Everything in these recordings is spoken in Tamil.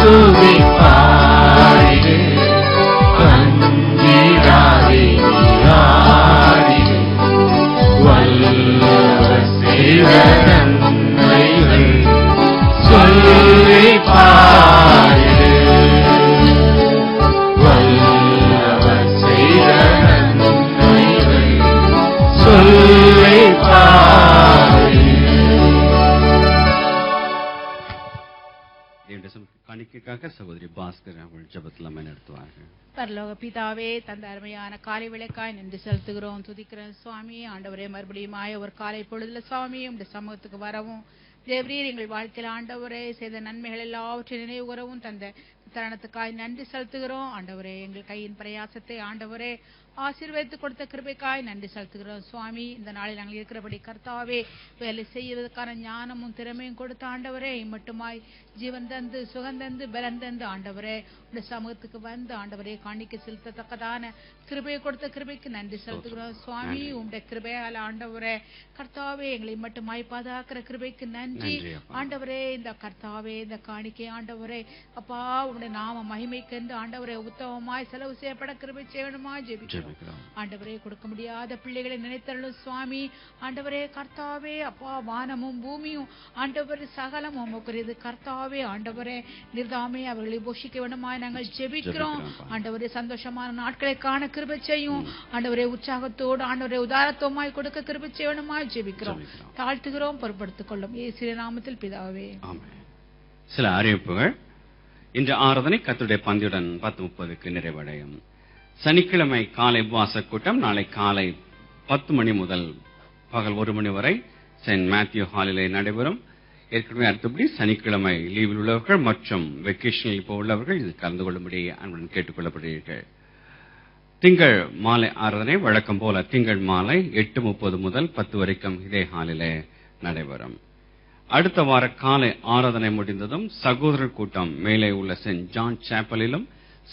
கூவி பாடிடு, அஞ்சிடாதே நீராடிடு, வல்லவர் செய்த நன்மைகள் சொல்லி பாடிடு, வல்லவர் செய்த நன்மைகள் சொல்லி பாடிடு. காணிக்கைக்காக சகோதரி பாஸ்கர் அவர்கள் ஜெபத்தில் நடத்துவார்கள். பரலோக பிதாவே, தந்த அருமையான காலை விளக்காய் நின்று செலுத்துகிறோம், துதிக்கிறோம் சுவாமி. ஆண்டவரே, மறுபடியும் ஒரு காலை பொழுதுல சுவாமி உடைய சமூகத்துக்கு வரவும், தேவரீர் எங்கள் வாழ்க்கையில் ஆண்டவரே செய்த நன்மைகள் எல்லாவற்றையும் நினைவு கூறவும் தந்த தருணத்துக்காய் நன்றி செலுத்துகிறோம். ஆண்டவரே, எங்கள் கையின் பிரயாசத்தை ஆண்டவரே ஆசீர்வதித்து கொடுத்த கிருபைக்காய் நன்றி செலுத்துகிறோம் சுவாமி. இந்த நாளில் நாங்கள் இருக்கிறபடி கர்த்தாவே வேலை செய்வதற்கான ஞானமும் திறமையும் கொடுத்த ஆண்டவரே, மட்டுமாய் ஜீவன் தந்து சுகம் தந்து பலன் தந்து ஆண்டவரே உடைய சமூகத்துக்கு வந்து ஆண்டவரே காணிக்கை செலுத்தத்தக்கதான கிருபையை கொடுத்த கிருபைக்கு நன்றி செலுத்துகிறோம் சுவாமி. உடைய கிருபையால் ஆண்டவரே கர்த்தாவே எங்களை மட்டுமாய் பாதுகாக்கிற கிருபைக்கு நன்றி ஆண்டவரே. இந்த கர்த்தாவே இந்த காணிக்கை ஆண்டவரே அப்பா உடைய நாம மகிமைக்கென்று ஆண்டவரே உத்தமமாய் செலவு செய்யப்பட கிருபை செய்யணுமா ஜெபிக்கிறோம் ஆண்டவரே. கொடுக்க முடியாத பிள்ளைகளை நினைத்தருளும் சுவாமி. ஆண்டவரே கர்த்தாவே அப்பா வானமும் பூமியும் ஆண்டவரே சகலமும் உமக்குரியது கர்த்தாவே. ஆண்டவரே நிர்தாமே அவர்களை போஷிக்க வேண்டுமாய் நாங்கள் ஜெபிக்கிறோம் ஆண்டவரே. சந்தோஷமான நாட்களை காண கிருபை செய்யும் ஆண்டவரே. உற்சாகத்தோடு ஆண்டவரே உதாரத்துவமாய் கொடுக்க கிருபை செய்யணுமாய் ஜெபிக்கிறோம், தாழ்த்துகிறோம், பொறுப்படுத்திக் கொள்ளும் இயேசுவின் நாமத்தில் பிதாவே. சில அறிவிப்புகள். இன்று ஆராதனை கர்த்தருடைய பந்தியுடன் 10:30 நிறைவடையும். சனிக்கிழமை காலை உபவாச கூட்டம் நாளை காலை 10 மணி முதல் பகல் 1 மணி வரை செயின்ட் மேத்யூ ஹாலிலே நடைபெறும். ஏற்கனவே அடுத்தபடி சனிக்கிழமை லீவில் உள்ளவர்கள் மற்றும் வெக்கேஷனில் இப்போ உள்ளவர்கள் இதில் கலந்து கொள்ளும்படி அன்புடன் கேட்டுக் கொள்ளப்படுகிறீர்கள். திங்கள் மாலை ஆராதனை வழக்கம் போல திங்கள் மாலை 8:30 முதல் 10 வரைக்கும் இதே ஹாலிலே நடைபெறும். அடுத்த வார காலை ஆராதனை முடிந்ததும் சகோதரர் கூட்டம் மேலே உள்ள செயின்ட் ஜான் சாப்பலிலும்,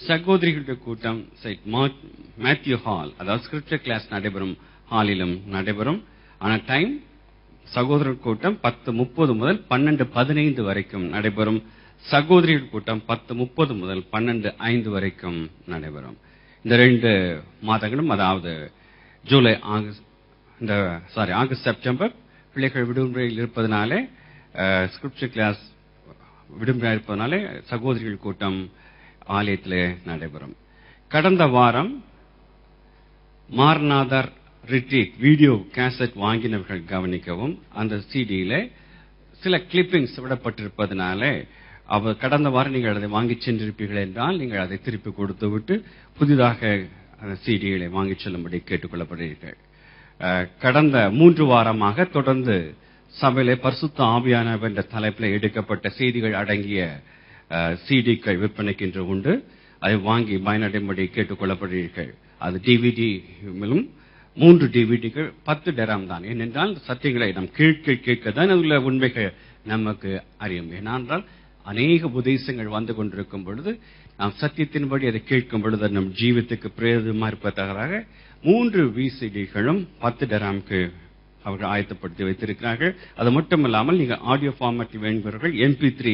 சகோதரிகளுடைய கூட்டம் செயின்ட் மேத்யூ ஹால் அதாவது ஸ்கிரிப்சர் கிளாஸ் நடைபெறும் ஹாலிலும் நடைபெறும். ஆன டைம் சகோதரர் கூட்டம் 10:30 முதல் 12:15 வரைக்கும் நடைபெறும். சகோதரிகள் கூட்டம் 10:30 முதல் 12:05 வரைக்கும் நடைபெறும். இந்த 2 மாதங்களும் அதாவது ஆகஸ்ட் செப்டம்பர் பிள்ளைகள் விடுமுறையில் இருப்பதனாலே ஸ்கிரிப்சர் கிளாஸ் விடுமுறை இருப்பதனாலே சகோதரிகள் கூட்டம் ஆலயத்திலே நடைபெறும். கடந்த வாரம் மார்நாதர் ரிட்ரீட் வீடியோ கேசட் வாங்கினவர்கள் கவனிக்கவும், அந்த சிடியில சில கிளிப்பிங்ஸ் விடப்பட்டிருப்பதனாலே கடந்த வாரம் நீங்கள் அதை வாங்கி சென்றிருப்பீர்கள் என்றால் நீங்கள் அதை திருப்பி கொடுத்து விட்டு புதிதாக அந்த சிடிகளை வாங்கி செல்லும்படி கேட்டுக் கொள்ளப்படுகிறீர்கள். கடந்த 3 வாரமாக தொடர்ந்து சபையிலே பரிசுத்த ஆவியானவர் என்ற தலைப்பில் எடுக்கப்பட்ட செய்திகள் அடங்கிய சிடிக்கள் விற்பனைக்கு இன்று உண்டு. அதை வாங்கி பயனடையும்படி கேட்டுக் கொள்ளப்படுகிறீர்கள். அது டிவிடியிலும் 3 டிவிடிகள் 10 டிராம் தான். ஏனென்றால் சத்தியங்களை நாம் கேட்கதான் உள்ள உண்மைகள் நமக்கு அறியும். ஏனென்றால் அநேக உபதேசங்கள் வந்து கொண்டிருக்கும் பொழுது நாம் சத்தியத்தின்படி அதை கேட்கும் பொழுது நம் ஜீவித்துக்கு பிரயோஜனமா இருப்பதாக 3 விசிடிகளும் 10 டிராமுக்கு அவர்கள் ஆயத்தப்படுத்தி வைத்திருக்கிறார்கள். அது மட்டுமல்லாமல் நீங்கள் ஆடியோ ஃபார்மேட் வேண்டுபவர்கள் MP3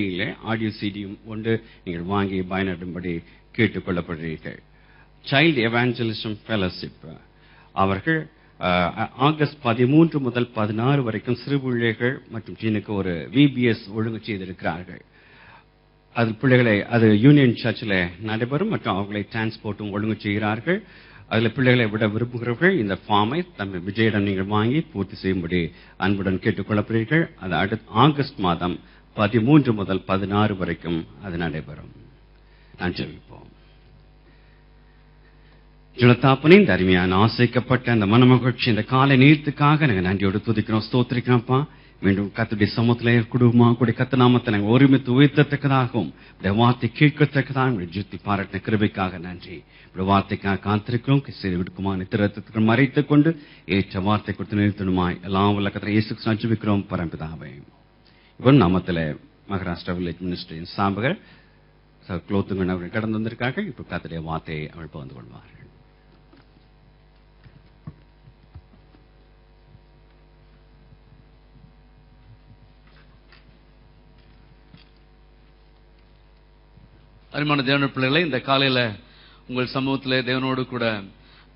ஆடியோ சிடியும் ஒன்று நீங்கள் வாங்கி பயனடும்படி கேட்டுக் கொள்ளப்படுகிறீர்கள். சைல்டு எவாஞ்சலிசம் ஃபெலோஷிப் அவர்கள் ஆகஸ்ட் 13 முதல் 16 வரைக்கும் சிறு பிள்ளைகள் மற்றும் சீனுக்கு ஒரு VBS ஒழுங்கு செய்திருக்கிறார்கள். அது பிள்ளைகளை அது யூனியன் சர்ச்சில் நடைபெறும் மற்றும் அவர்களை டிரான்ஸ்போர்ட்டும் ஒழுங்கு செய்கிறார்கள். அதில் பிள்ளைகளை விட விரும்புகிறவர்கள் இந்த ஃபார்மை தம் விஜயிடம் நீங்கள் வாங்கி பூர்த்தி செய்யும்படி அன்புடன் கேட்டுக் கொள்ளப்படுகிறீர்கள். அது அடுத்த ஆகஸ்ட் மாதம் 13 முதல் 16 வரைக்கும் அது நடைபெறும். நான் ஜெபிப்போம். ஜுலத்தாப்பனே, இந்த அருமையான ஆசைக்கப்பட்ட அந்த மனமகிழ்ச்சி இந்த காலை நேரத்துக்காக நாங்கள் நன்றியோடு துதிக்கிறோம், ஸ்தோத்திரிக்கிறோம்ப்பா. மீண்டும் கர்த்தருடைய சமூகத்திலே குடும்பமாக கூடிய கர்த்தர் நாமத்தை நாங்கள் ஒருமித்து உயர்த்தத்தக்கதாகவும் வார்த்தை கேட்கத்தக்கதாக ஜுத்தி பாராட்டின கிருபைக்காக நன்றி. வார்த்தைக்காக காத்திருக்கிறோம். விடுக்குமா நித்திரத்துக்கு மறைத்துக் கொண்டு ஏற்ற வார்த்தை கொடுத்து நிறுத்தணுமாய் எல்லாம் உள்ள கர்த்தரை இயேசு கிறிஸ்துவின் ஜெபிக்கிறோம் பரம்பிதாவே. இவன் நாமத்தில் மகாராஷ்டிரா வில்லேஜ் மினிஸ்ட்ரியின் சாம்பகர் குலோத்துங்கன் அவர்கள் கடந்து வந்திருக்கார்கள். இப்போ கர்த்தருடைய வார்த்தையை அவள் பகிர்ந்து கொள்வார்கள். அருமையான தேவனுடைய பிள்ளைகளை, இந்த காலையில உங்கள் சமூகத்திலே தேவனோடு கூட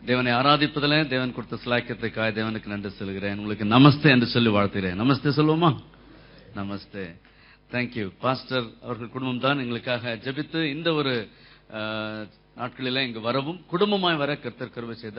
தேவனை ஆராதிப்பதில் தேவன் கொடுத்த சிலாக்கியத்துக்காக தேவனுக்கு நன்றி சொல்கிறேன். உங்களுக்கு நமஸ்தே என்று சொல்லி வாழ்த்துகிறேன். நமஸ்தே சொல்லுவோமா? நமஸ்தே. தேங்க்யூ. பாஸ்டர் அவர்கள் குடும்பம் தான் எங்களுக்காக ஜெபித்து இந்த ஒரு நாட்களில இங்கு வரவும் குடும்பமாய் வர கர்த்தர் கிருபை செய்தார்.